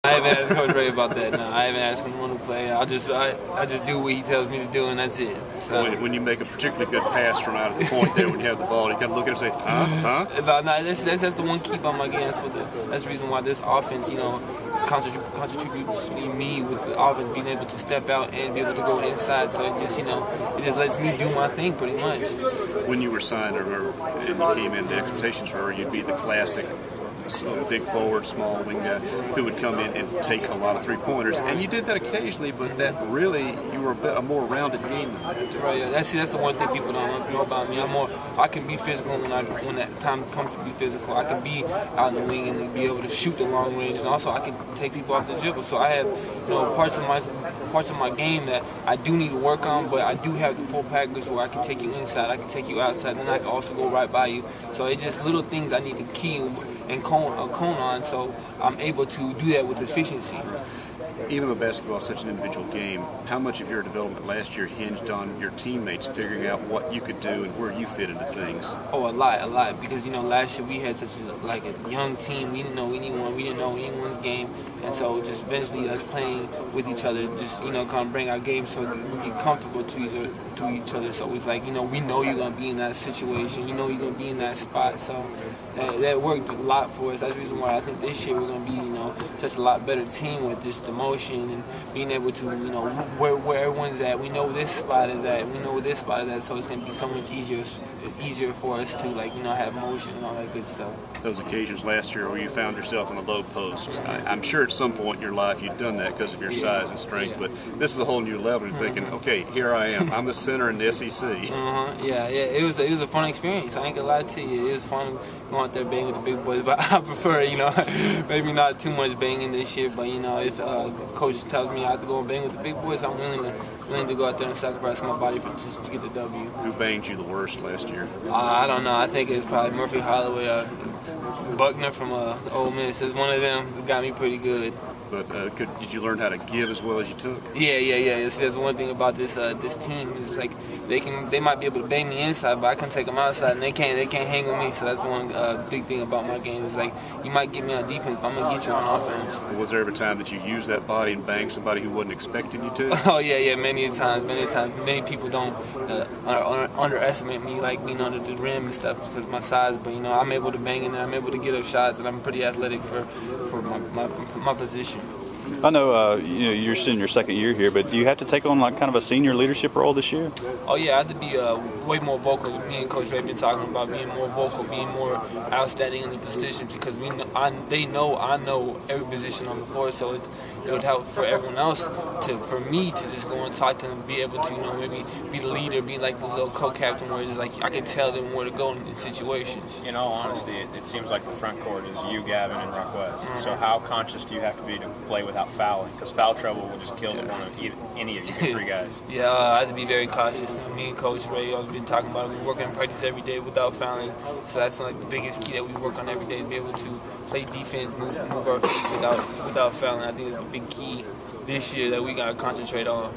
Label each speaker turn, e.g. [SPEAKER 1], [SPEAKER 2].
[SPEAKER 1] I haven't asked Coach Ray about that. No, I haven't asked him when to play. I just do what he tells me to do, and that's it. So
[SPEAKER 2] when you make a particularly good pass from out of the point there, when you have the ball, you kind of look at it and say, huh?
[SPEAKER 1] No, that's the one keep on my game. That's the reason why this offense, contributes me with the offense being able to step out and be able to go inside. So it just lets me do my thing pretty much.
[SPEAKER 2] When you were signed, I remember, and you came in, the expectations were you'd be the classic big forward, small wing guy who would come in and take a lot of three-pointers, and you did that occasionally, but that really you were a more rounded game than that.
[SPEAKER 1] Right. Yeah. That's the one thing people don't know about me. I can be physical when that time comes to be physical. I can be out in the wing and be able to shoot the long range, and also I can take people off the dribble. So I have parts of my game that I do need to work on, but I do have the full package where I can take you inside, I can take you outside, and I can also go right by you. So it's just little things I need to key and cone on, so I'm able to do that with efficiency.
[SPEAKER 2] Even though basketball is such an individual game, how much of your development last year hinged on your teammates figuring out what you could do and where you fit into things?
[SPEAKER 1] Oh, a lot. Because last year we had such a young team. We didn't know anyone. We didn't know anyone's game, and so just eventually us playing with each other, just kind of bring our game so we get comfortable to each other. So it's like we know you're gonna be in that situation. You're gonna be in that spot. So that worked a lot for us. That's the reason why I think this year we're gonna be such a lot better team with just the motion and being able to where everyone's at. We know this spot is at. We know this spot is at. So it's gonna be so much easier for us to have motion and all that good stuff.
[SPEAKER 2] Those occasions last year where you found yourself in the low post, I'm sure at some point in your life you've done that because of your size and strength, but this is a whole new level. You're thinking, okay, here I am. I'm the center in the SEC.
[SPEAKER 1] Yeah. It was a fun experience. I ain't gonna lie to you. It was fun going out there banging with the big boys, but I prefer, maybe not too much banging this year, but if coach tells me I have to go and bang with the big boys, I'm willing to go out there and sacrifice my body just to get the W.
[SPEAKER 2] Who banged you the worst last year?
[SPEAKER 1] I don't know. I think it's probably Murphy Holloway, Buckner from Ole Miss. It's one of them that got me pretty good.
[SPEAKER 2] But did you learn how to give as well as you took?
[SPEAKER 1] Yeah. There's one thing about this team is like they might be able to bang me inside, but I can take them outside, and they can't hang with me. So that's one big thing about my game is like you might get me on defense, but I'm gonna get you on offense.
[SPEAKER 2] Was there ever a time that you used that body and banged somebody who wasn't expecting you to?
[SPEAKER 1] Oh yeah, many times. Many people don't underestimate me like being under the rim and stuff because of my size, but I'm able to bang in there. I'm able to get up shots, and I'm pretty athletic for my position.
[SPEAKER 3] I know you're in your second year here, but do you have to take on kind of a senior leadership role this year?
[SPEAKER 1] Oh yeah, I have to be way more vocal. Me and Coach Ray have been talking about being more vocal, being more outstanding in the positions because I know every position on the floor, so it would help for everyone else for me to just go and talk to them, be able to maybe be the leader, be like the little co-captain where it's like I can tell them where to go in situations.
[SPEAKER 4] In all honesty, it seems like the front court is you, Gavin, and Ruck West. So how conscious do you have to be to play without fouling? Because foul trouble will just kill one of any of you three guys.
[SPEAKER 1] Yeah, I have to be very cautious. Me and Coach Ray have been talking about it. We work in practice every day without fouling. So that's like the biggest key that we work on every day, to be able to play defense, move our feet without fouling. I think it's the big key this year that we got to concentrate on.